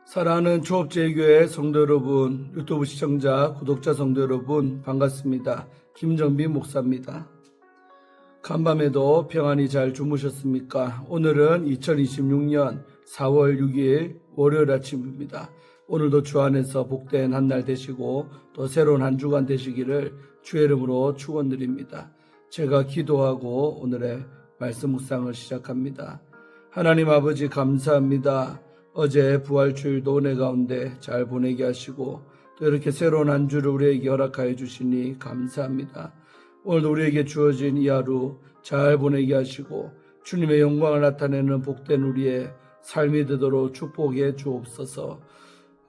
사랑하는 초업제교회 성도 여러분, 유튜브 시청자, 구독자 성도 여러분 반갑습니다. 김정빈 목사입니다. 간밤에도 평안히 잘 주무셨습니까? 오늘은 2026년 4월 6일 월요일 아침입니다. 오늘도 주 안에서 복된 한 날 되시고 또 새로운 한 주간 되시기를 주의 이름으로 축원드립니다. 제가 기도하고 오늘의 말씀 묵상을 시작합니다. 하나님 아버지 감사합니다. 어제 부활주일도 은혜 가운데 잘 보내게 하시고 또 이렇게 새로운 한 주를 우리에게 허락하여 주시니 감사합니다. 오늘도 우리에게 주어진 이 하루 잘 보내게 하시고 주님의 영광을 나타내는 복된 우리의 삶이 되도록 축복해 주옵소서.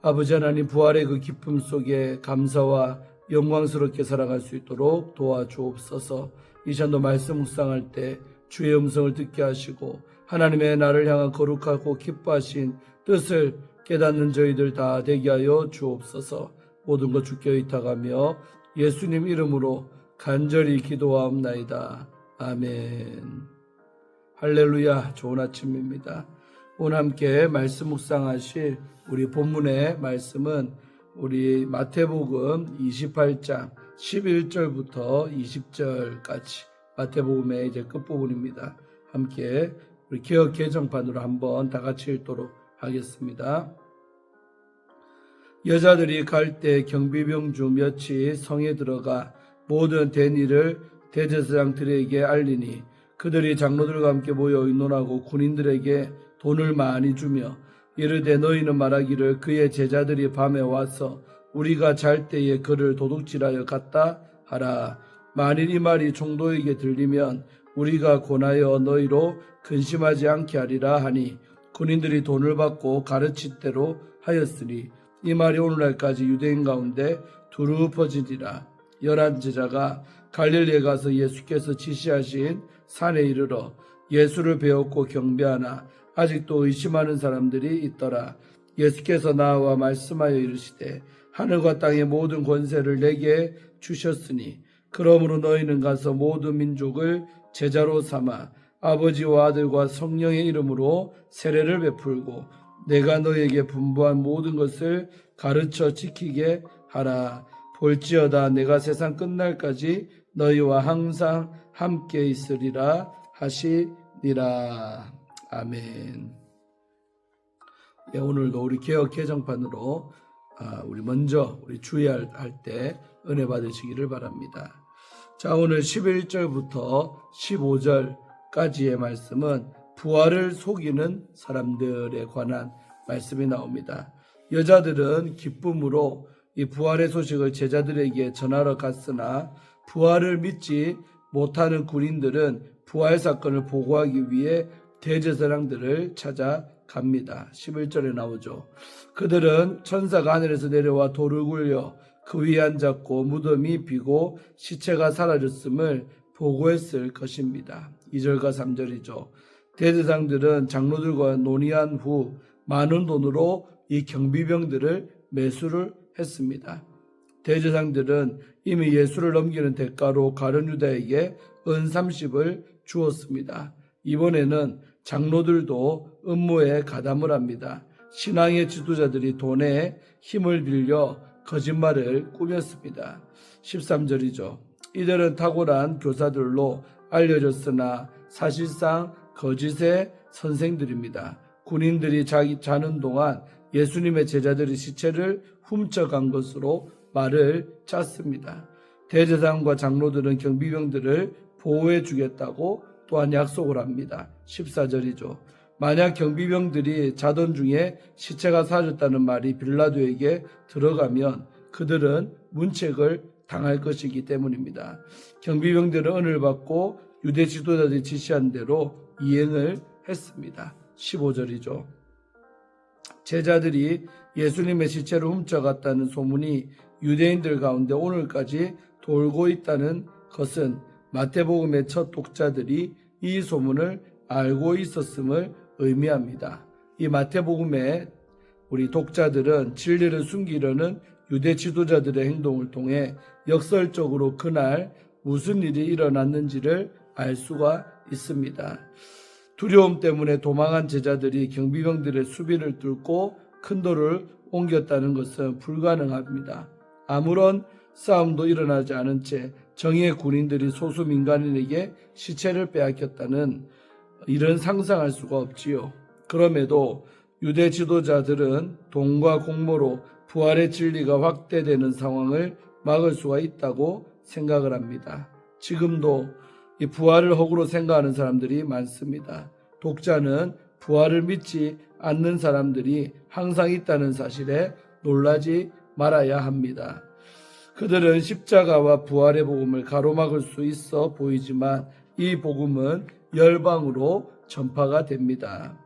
아버지 하나님, 부활의 그 기쁨 속에 감사와 영광스럽게 살아갈 수 있도록 도와주옵소서. 이 시간도 말씀 묵상할 때 주의 음성을 듣게 하시고 하나님의 나를 향한 거룩하고 기뻐하신 뜻을 깨닫는 저희들 다 되게 하여 주옵소서. 모든 것 주께 의탁하며 예수님 이름으로 간절히 기도하옵나이다. 아멘. 할렐루야. 좋은 아침입니다. 오늘 함께 말씀 묵상하실 우리 본문의 말씀은 우리 마태복음 28장 11절부터 20절까지 마태복음의 이제 끝부분입니다. 함께 우리 개역 개정판으로 한번 다 같이 읽도록 하겠습니다. 여자들이 갈 때 경비병주 몇이 성에 들어가 모든 된 일을 대제사장들에게 알리니 그들이 장로들과 함께 모여 의논하고 군인들에게 돈을 많이 주며 이르되 너희는 말하기를 그의 제자들이 밤에 와서 우리가 잘 때에 그를 도둑질하여 갔다 하라. 만일 이 말이 총독에게 들리면 우리가 권하여 너희로 근심하지 않게 하리라 하니 군인들이 돈을 받고 가르칠 대로 하였으니 이 말이 오늘날까지 유대인 가운데 두루 퍼지니라. 11 제자가 갈릴리에 가서 예수께서 지시하신 산에 이르러 예수를 배웠고 경배하나 아직도 의심하는 사람들이 있더라. 예수께서 나와 말씀하여 이르시되 하늘과 땅의 모든 권세를 내게 주셨으니 그러므로 너희는 가서 모든 민족을 제자로 삼아 아버지와 아들과 성령의 이름으로 세례를 베풀고 내가 너희에게 분부한 모든 것을 가르쳐 지키게 하라. 볼지어다 내가 세상 끝날까지 너희와 항상 함께 있으리라 하시니라. 아멘. 예, 오늘도 우리 개역 개정판으로 우리 먼저 우리 주의할 때 은혜 받으시기를 바랍니다. 자, 오늘 11절부터 15절까지의 말씀은 부활을 속이는 사람들에 관한 말씀이 나옵니다. 여자들은 기쁨으로 이 부활의 소식을 제자들에게 전하러 갔으나 부활을 믿지 못하는 군인들은 부활 사건을 보고하기 위해 대제사장들을 찾아갑니다. 11절에 나오죠. 그들은 천사가 하늘에서 내려와 돌을 굴려 그 위에 앉았고 무덤이 비고 시체가 사라졌음을 보고했을 것입니다. 2절과 3절이죠. 대제사장들은 장로들과 논의한 후 많은 돈으로 이 경비병들을 매수를 했습니다. 대제사장들은 이미 예수를 넘기는 대가로 가룟 유다에게 은 30을 주었습니다. 이번에는 장로들도 음모에 가담을 합니다. 신앙의 지도자들이 돈에 힘을 빌려 거짓말을 꾸몄습니다. 13절이죠. 이들은 탁월한 교사들로 알려졌으나 사실상 거짓의 선생들입니다. 군인들이 자는 동안 예수님의 제자들이 시체를 훔쳐간 것으로 말을 짰습니다. 대제사장과 장로들은 경비병들을 보호해 주겠다고 또한 약속을 합니다. 14절이죠. 만약 경비병들이 자던 중에 시체가 사라졌다는 말이 빌라도에게 들어가면 그들은 문책을 당할 것이기 때문입니다. 경비병들은 은을 받고 유대 지도자들이 지시한 대로 이행을 했습니다. 15절이죠. 제자들이 예수님의 시체를 훔쳐갔다는 소문이 유대인들 가운데 오늘까지 돌고 있다는 것은 마태복음의 첫 독자들이 이 소문을 알고 있었음을 의미합니다. 이 마태복음의 우리 독자들은 진리를 숨기려는 유대 지도자들의 행동을 통해 역설적으로 그날 무슨 일이 일어났는지를 알 수가 있습니다. 두려움 때문에 도망한 제자들이 경비병들의 수비를 뚫고 큰 돌을 옮겼다는 것은 불가능합니다. 아무런 싸움도 일어나지 않은 채 정의의 군인들이 소수 민간인에게 시체를 빼앗겼다는 일은 상상할 수가 없지요. 그럼에도 유대 지도자들은 돈과 공모로 부활의 진리가 확대되는 상황을 막을 수가 있다고 생각을 합니다. 지금도 이 부활을 허구로 생각하는 사람들이 많습니다. 독자는 부활을 믿지 않는 사람들이 항상 있다는 사실에 놀라지 말아야 합니다. 그들은 십자가와 부활의 복음을 가로막을 수 있어 보이지만 이 복음은 열방으로 전파가 됩니다.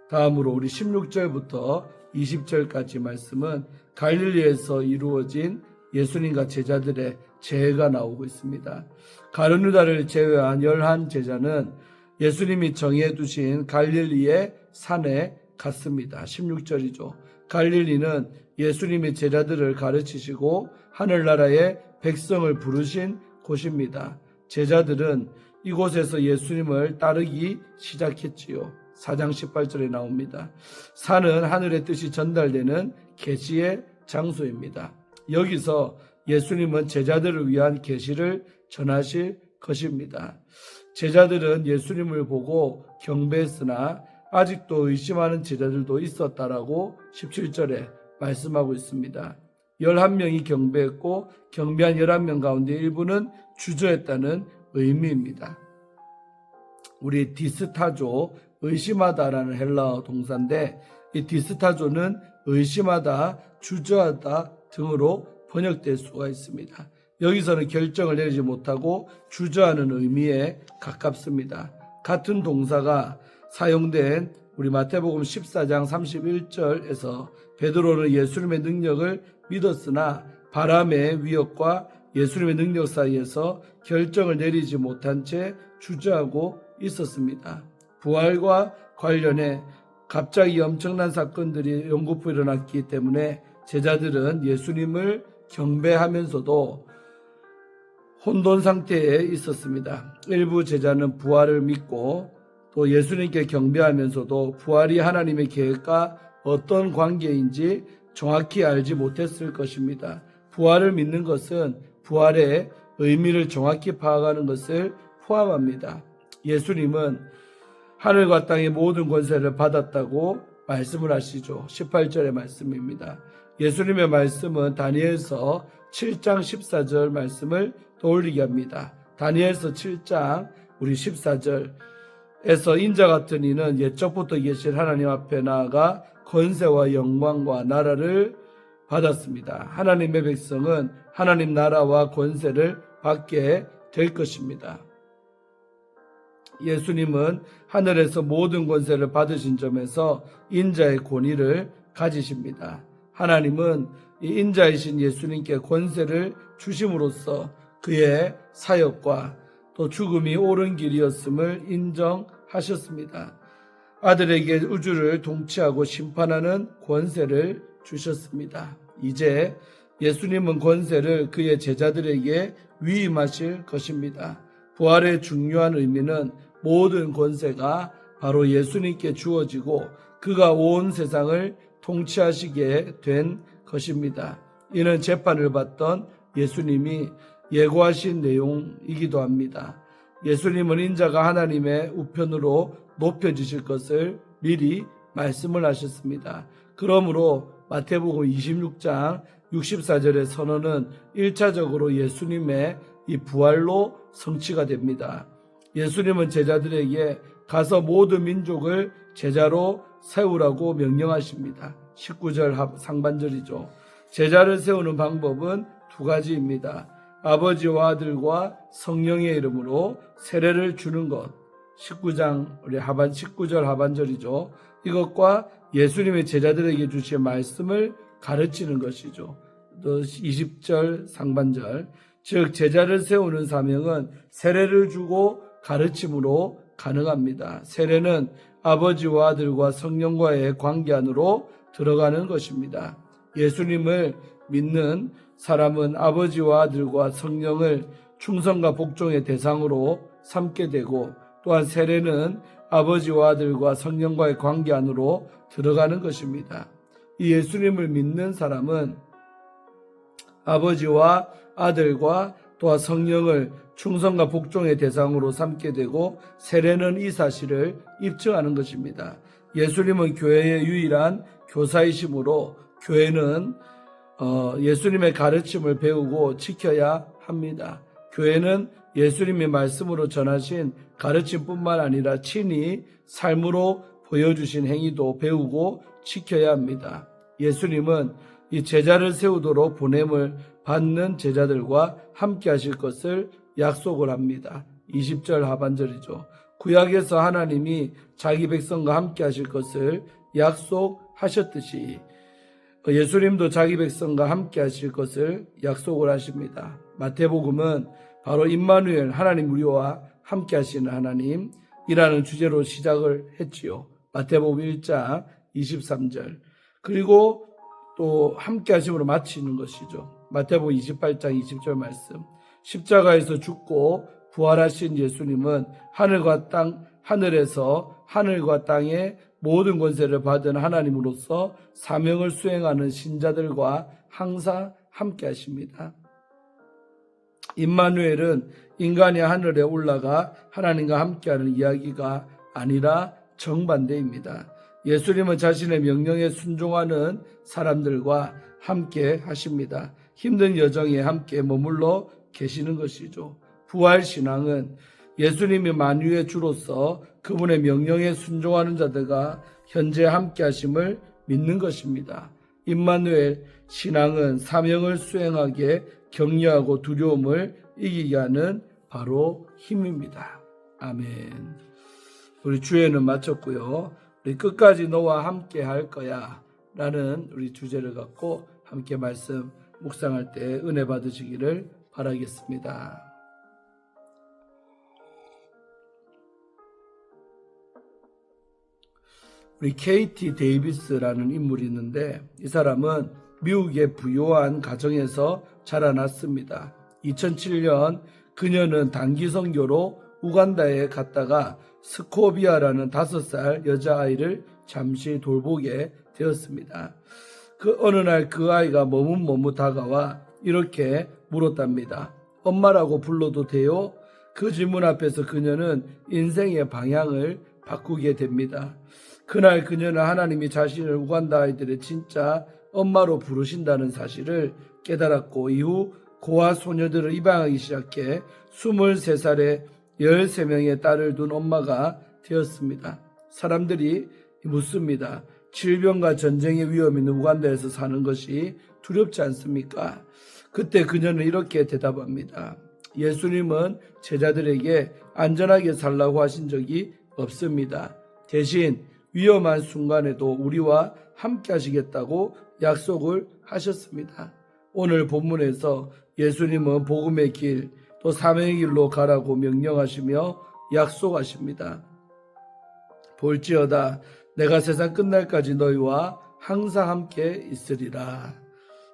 다음으로 우리 16절부터 20절까지 말씀은 갈릴리에서 이루어진 예수님과 제자들의 재해가 나오고 있습니다. 가룟 유다를 제외한 11 제자는 예수님이 정해 두신 갈릴리의 산에 갔습니다. 16절이죠. 갈릴리는 예수님이 제자들을 가르치시고 하늘나라의 백성을 부르신 곳입니다. 제자들은 이곳에서 예수님을 따르기 시작했지요. 4장 18절에 나옵니다. 산은 하늘의 뜻이 전달되는 계시의 장소입니다. 여기서 예수님은 제자들을 위한 계시를 전하실 것입니다. 제자들은 예수님을 보고 경배했으나 아직도 의심하는 제자들도 있었다라고 17절에 말씀하고 있습니다. 11명이 경배했고 경배한 11명 가운데 일부는 주저했다는 의미입니다. 우리 디스타조, 의심하다라는 헬라어 동사인데 이 디스타조는 의심하다, 주저하다 등으로 번역될 수가 있습니다. 여기서는 결정을 내리지 못하고 주저하는 의미에 가깝습니다. 같은 동사가 사용된 우리 마태복음 14장 31절에서 베드로는 예수님의 능력을 믿었으나 바람의 위협과 예수님의 능력 사이에서 결정을 내리지 못한 채 주저하고 있었습니다. 부활과 관련해 갑자기 엄청난 사건들이 연거푸 일어났기 때문에 제자들은 예수님을 경배하면서도 혼돈 상태에 있었습니다. 일부 제자는 부활을 믿고 또 예수님께 경배하면서도 부활이 하나님의 계획과 어떤 관계인지 정확히 알지 못했을 것입니다. 부활을 믿는 것은 부활의 의미를 정확히 파악하는 것을 포함합니다. 예수님은 하늘과 땅의 모든 권세를 받았다고 말씀을 하시죠. 18절의 말씀입니다. 예수님의 말씀은 다니엘서 7장 14절 말씀을 떠올리게 합니다. 다니엘서 7장 우리 14절에서 인자 같은 이는 옛적부터 계신 하나님 앞에 나아가 권세와 영광과 나라를 받았습니다. 하나님의 백성은 하나님 나라와 권세를 받게 될 것입니다. 예수님은 하늘에서 모든 권세를 받으신 점에서 인자의 권위를 가지십니다. 하나님은 이 인자이신 예수님께 권세를 주심으로써 그의 사역과 또 죽음이 옳은 길이었음을 인정하셨습니다. 아들에게 우주를 통치하고 심판하는 권세를 주셨습니다. 이제 예수님은 권세를 그의 제자들에게 위임하실 것입니다. 부활의 중요한 의미는 모든 권세가 바로 예수님께 주어지고 그가 온 세상을 통치하시게 된 것입니다. 이는 재판을 받던 예수님이 예고하신 내용이기도 합니다. 예수님은 인자가 하나님의 우편으로 높여지실 것을 미리 말씀을 하셨습니다. 그러므로 마태복음 26장 64절의 선언은 1차적으로 예수님의 이 부활로 성취가 됩니다. 예수님은 제자들에게 가서 모든 민족을 제자로 세우라고 명령하십니다. 19절 상반절이죠. 제자를 세우는 방법은 두 가지입니다. 아버지와 아들과 성령의 이름으로 세례를 주는 것. 19절 하반절이죠. 이것과 예수님의 제자들에게 주신 말씀을 가르치는 것이죠. 또 20절 상반절. 즉 제자를 세우는 사명은 세례를 주고 가르침으로 가능합니다. 세례는 아버지와 아들과 성령과의 관계 안으로 들어가는 것입니다. 예수님을 믿는 사람은 아버지와 아들과 성령을 충성과 복종의 대상으로 삼게 되고 또한 세례는 아버지와 아들과 성령과의 관계 안으로 들어가는 것입니다. 이 예수님을 믿는 사람은 아버지와 아들과 또한 성령을 충성과 복종의 대상으로 삼게 되고 세례는 이 사실을 입증하는 것입니다. 예수님은 교회의 유일한 교사이시므로 교회는 예수님의 가르침을 배우고 지켜야 합니다. 교회는 예수님의 말씀으로 전하신 가르침뿐만 아니라 친히 삶으로 보여주신 행위도 배우고 지켜야 합니다. 예수님은 이 제자를 세우도록 보냄을 받는 제자들과 함께 하실 것을 약속을 합니다. 20절 하반절이죠. 구약에서 하나님이 자기 백성과 함께 하실 것을 약속하셨듯이 예수님도 자기 백성과 함께 하실 것을 약속을 하십니다. 마태복음은 바로 임마누엘, 하나님 우리와 함께 하시는 하나님이라는 주제로 시작을 했지요. 마태복음 1장 23절. 그리고 또 함께 하심으로 마치는 것이죠. 마태복음 28장 20절 말씀. 십자가에서 죽고 부활하신 예수님은 하늘에서 하늘과 땅의 모든 권세를 받은 하나님으로서 사명을 수행하는 신자들과 항상 함께 하십니다. 임마누엘은 인간이 하늘에 올라가 하나님과 함께하는 이야기가 아니라 정반대입니다. 예수님은 자신의 명령에 순종하는 사람들과 함께 하십니다. 힘든 여정에 함께 머물러 계시는 것이죠. 부활신앙은 예수님이 만유의 주로서 그분의 명령에 순종하는 자들과 현재 함께 하심을 믿는 것입니다. 임마누엘 신앙은 사명을 수행하기에 격려하고 두려움을 이기게 하는 바로 힘입니다. 아멘. 우리 주예는 마쳤고요. 우리 끝까지 너와 함께 할 거야 라는 우리 주제를 갖고 함께 말씀 묵상할 때 은혜 받으시기를 바라겠습니다. 우리 KT 데이비스라는 인물이 있는데 이 사람은 미국의 부유한 가정에서 자라났습니다. 2007년 그녀는 단기 선교로 우간다에 갔다가 스코비아라는 5살 여자아이를 잠시 돌보게 되었습니다. 어느 날 그 아이가 머뭇머뭇 다가와 이렇게 물었답니다. 엄마라고 불러도 돼요? 그 질문 앞에서 그녀는 인생의 방향을 바꾸게 됩니다. 그날 그녀는 하나님이 자신을 우간다 아이들의 진짜 엄마로 부르신다는 사실을 깨달았고 이후 고아 소녀들을 입양하기 시작해 23살에 13명의 딸을 둔 엄마가 되었습니다. 사람들이 묻습니다. 질병과 전쟁의 위험이 있는 우간다에서 사는 것이 두렵지 않습니까? 그때 그녀는 이렇게 대답합니다. 예수님은 제자들에게 안전하게 살라고 하신 적이 없습니다. 대신 위험한 순간에도 우리와 함께 하시겠다고 약속을 하셨습니다. 오늘 본문에서 예수님은 복음의 길, 또 사명의 길로 가라고 명령하시며 약속하십니다. 볼지어다 내가 세상 끝날까지 너희와 항상 함께 있으리라.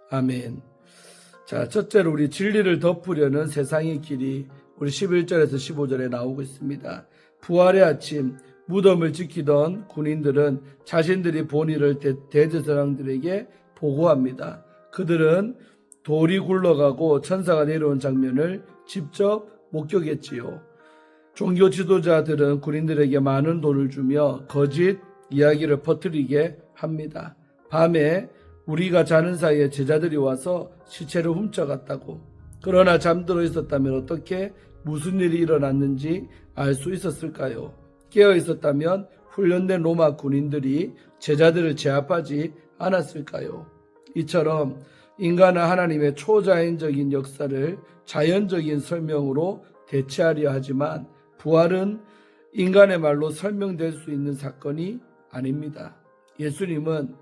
아멘. 자, 첫째로 우리 진리를 덮으려는 세상의 길이 우리 11절에서 15절에 나오고 있습니다. 부활의 아침 무덤을 지키던 군인들은 자신들이 본 일을 대제사장들에게 보고합니다. 그들은 돌이 굴러가고 천사가 내려온 장면을 직접 목격했지요. 종교 지도자들은 군인들에게 많은 돈을 주며 거짓 이야기를 퍼뜨리게 합니다. 밤에 우리가 자는 사이에 제자들이 와서 시체를 훔쳐갔다고. 그러나 잠들어 있었다면 어떻게 무슨 일이 일어났는지 알 수 있었을까요? 깨어 있었다면 훈련된 로마 군인들이 제자들을 제압하지 않았을까요? 이처럼 인간은 하나님의 초자연적인 역사를 자연적인 설명으로 대체하려 하지만 부활은 인간의 말로 설명될 수 있는 사건이 아닙니다. 예수님은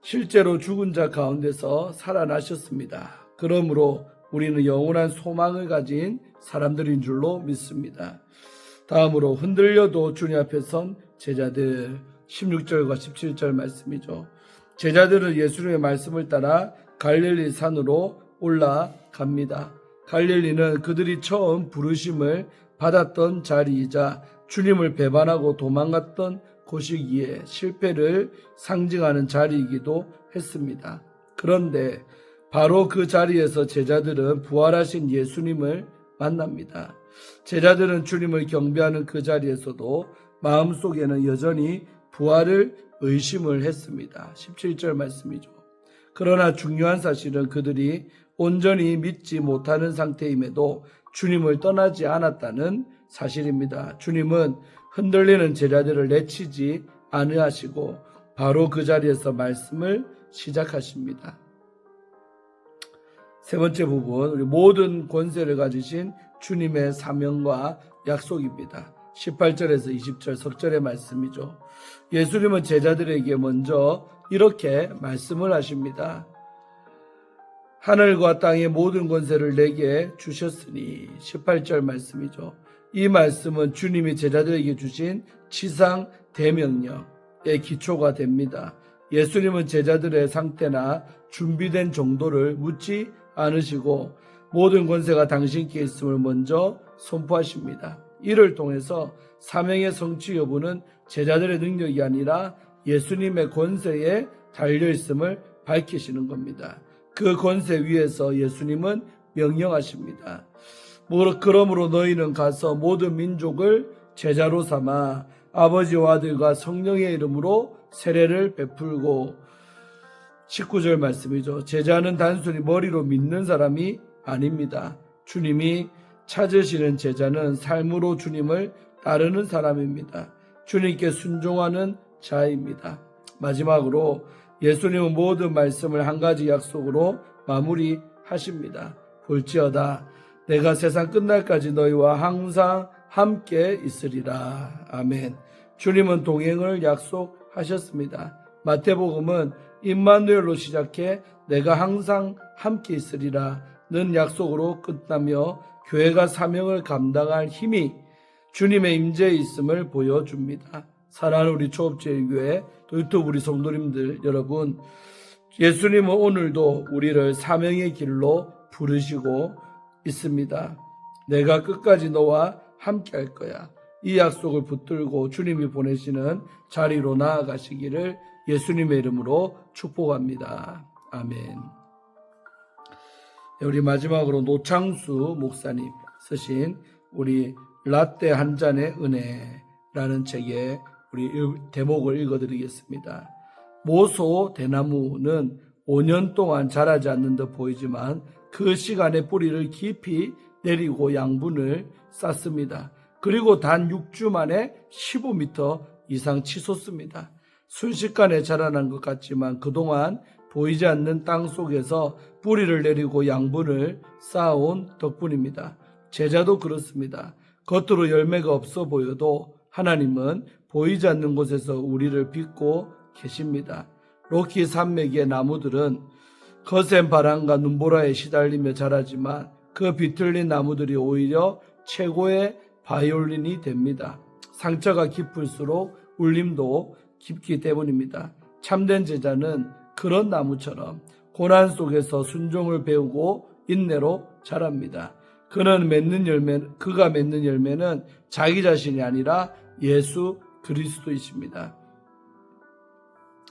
실제로 죽은 자 가운데서 살아나셨습니다. 그러므로 우리는 영원한 소망을 가진 사람들인 줄로 믿습니다. 다음으로 흔들려도 주님 앞에 선 제자들 16절과 17절 말씀이죠. 제자들은 예수님의 말씀을 따라 갈릴리 산으로 올라갑니다. 갈릴리는 그들이 처음 부르심을 받았던 자리이자 주님을 배반하고 도망갔던 곳이기에 실패를 상징하는 자리이기도 했습니다. 그런데 바로 그 자리에서 제자들은 부활하신 예수님을 만납니다. 제자들은 주님을 경배하는 그 자리에서도 마음속에는 여전히 부활을 의심을 했습니다. 17절 말씀이죠. 그러나 중요한 사실은 그들이 온전히 믿지 못하는 상태임에도 주님을 떠나지 않았다는 사실입니다. 주님은 흔들리는 제자들을 내치지 않으시고 바로 그 자리에서 말씀을 시작하십니다. 세 번째 부분, 우리 모든 권세를 가지신 주님의 사명과 약속입니다. 18절에서 20절 석절의 말씀이죠. 예수님은 제자들에게 먼저 이렇게 말씀을 하십니다. 하늘과 땅의 모든 권세를 내게 주셨으니 18절 말씀이죠. 이 말씀은 주님이 제자들에게 주신 지상 대명령의 기초가 됩니다. 예수님은 제자들의 상태나 준비된 정도를 묻지 않으시고 모든 권세가 당신께 있음을 먼저 선포하십니다. 이를 통해서 사명의 성취 여부는 제자들의 능력이 아니라 예수님의 권세에 달려있음을 밝히시는 겁니다. 그 권세 위에서 예수님은 명령하십니다. 그러므로 너희는 가서 모든 민족을 제자로 삼아 아버지와 아들과 성령의 이름으로 세례를 베풀고 19절 말씀이죠. 제자는 단순히 머리로 믿는 사람이 아닙니다. 주님이 찾으시는 제자는 삶으로 주님을 따르는 사람입니다. 주님께 순종하는 자입니다. 마지막으로 예수님은 모든 말씀을 한 가지 약속으로 마무리하십니다. 볼지어다 내가 세상 끝날까지 너희와 항상 함께 있으리라. 아멘. 주님은 동행을 약속하셨습니다. 마태복음은 임마누엘로 시작해 내가 항상 함께 있으리라는 약속으로 끝나며 교회가 사명을 감당할 힘이 주님의 임재에 있음을 보여줍니다. 사랑하는 우리 초업제일교회 또 유튜브 우리 성도님들 여러분, 예수님은 오늘도 우리를 사명의 길로 부르시고 있습니다. 내가 끝까지 너와 함께 할 거야. 이 약속을 붙들고 주님이 보내시는 자리로 나아가시기를 예수님의 이름으로 축복합니다. 아멘. 우리 마지막으로 노창수 목사님 쓰신 우리 라떼 한 잔의 은혜라는 책의 우리 대목을 읽어드리겠습니다. 모소 대나무는 5년 동안 자라지 않는 듯 보이지만 그 시간에 뿌리를 깊이 내리고 양분을 쌓습니다. 그리고 단 6주 만에 15m 이상 치솟습니다. 순식간에 자라난 것 같지만 그동안 보이지 않는 땅 속에서 뿌리를 내리고 양분을 쌓아온 덕분입니다. 제자도 그렇습니다. 겉으로 열매가 없어 보여도 하나님은 보이지 않는 곳에서 우리를 빚고 계십니다. 로키 산맥의 나무들은 거센 바람과 눈보라에 시달리며 자라지만 그 비틀린 나무들이 오히려 최고의 바이올린이 됩니다. 상처가 깊을수록 울림도 깊기 때문입니다. 참된 제자는 그런 나무처럼 고난 속에서 순종을 배우고 인내로 자랍니다. 그가 맺는 열매는 자기 자신이 아니라 예수 그리스도이십니다.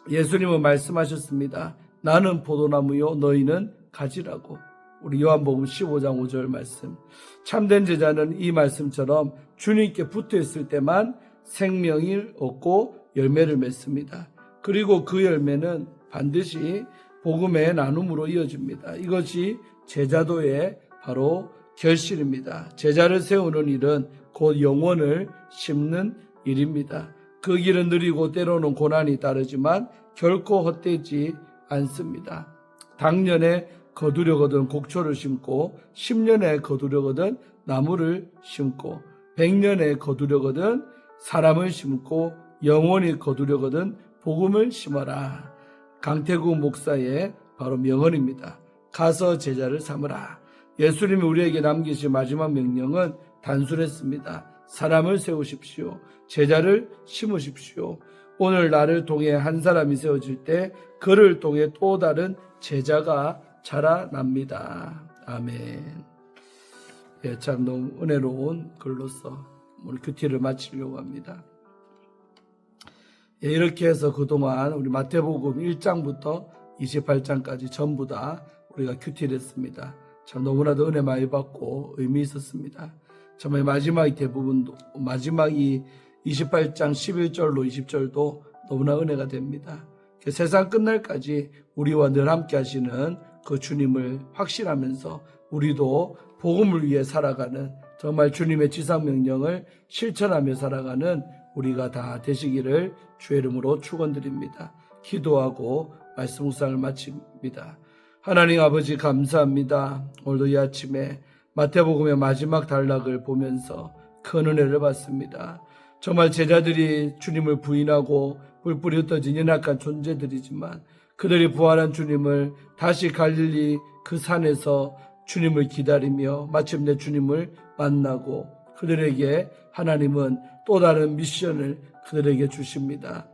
예수님은 말씀하셨습니다. 나는 포도나무요 너희는 가지라고. 우리 요한복음 15장 5절 말씀. 참된 제자는 이 말씀처럼 주님께 붙어 있을 때만 생명을 얻고 열매를 맺습니다. 그리고 그 열매는 반드시 복음의 나눔으로 이어집니다. 이것이 제자도의 바로 결실입니다. 제자를 세우는 일은 곧 영혼을 심는 일입니다. 그 길은 느리고 때로는 고난이 따르지만 결코 헛되지 않습니다. 당년에 거두려거든 곡초를 심고 10년에 거두려거든 나무를 심고 100년에 거두려거든 사람을 심고 영원히 거두려거든 복음을 심어라. 강태구 목사의 바로 명언입니다. 가서 제자를 삼으라. 예수님이 우리에게 남기신 마지막 명령은 단순했습니다. 사람을 세우십시오. 제자를 심으십시오. 오늘 나를 통해 한 사람이 세워질 때 그를 통해 또 다른 제자가 자라납니다. 아멘. 참 너무 은혜로운 글로서 오늘 큐티를 마치려고 합니다. 예, 이렇게 해서 그동안 우리 마태복음 1장부터 28장까지 전부 다 우리가 큐티를 했습니다. 참 너무나도 은혜 많이 받고 의미 있었습니다. 정말 마지막이 대부분도 마지막이 28장 11절로 20절도 너무나 은혜가 됩니다. 세상 끝날까지 우리와 늘 함께 하시는 그 주님을 확신하면서 우리도 복음을 위해 살아가는 정말 주님의 지상명령을 실천하며 살아가는 우리가 다 되시기를 주의 이름으로 축원드립니다. 기도하고 말씀 묵상을 마칩니다. 하나님 아버지 감사합니다. 오늘도 이 아침에 마태복음의 마지막 단락을 보면서 큰 은혜를 받습니다. 정말 제자들이 주님을 부인하고 뿔뿔이 흩어진 연약한 존재들이지만 그들이 부활한 주님을 다시 갈릴리 그 산에서 주님을 기다리며 마침내 주님을 만나고 그들에게 하나님은 또 다른 미션을 그들에게 주십니다.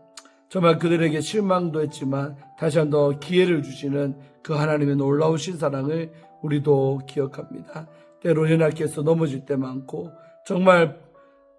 정말 그들에게 실망도 했지만 다시 한 번 더 기회를 주시는 그 하나님의 놀라우신 사랑을 우리도 기억합니다. 때로 연약해서 넘어질 때 많고 정말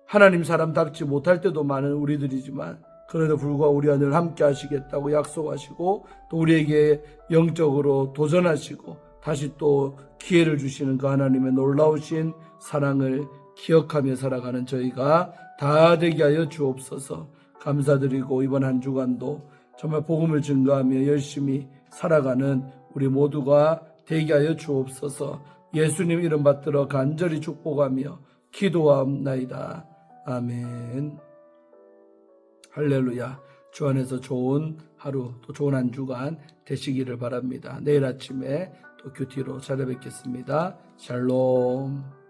하나님 사람답지 못할 때도 많은 우리들이지만 그래도 불구하고 우리와 늘 함께 하시겠다고 약속하시고 또 우리에게 영적으로 도전하시고 다시 또 기회를 주시는 그 하나님의 놀라우신 사랑을 기억하며 살아가는 저희가 다 되게 하여 주옵소서. 감사드리고 이번 한 주간도 정말 복음을 증거하며 열심히 살아가는 우리 모두가 되게 하여 주옵소서. 예수님 이름 받들어 간절히 축복하며 기도하옵나이다. 아멘. 할렐루야. 주 안에서 좋은 하루 또 좋은 한 주간 되시기를 바랍니다. 내일 아침에 또 큐티로 찾아뵙겠습니다. 샬롬.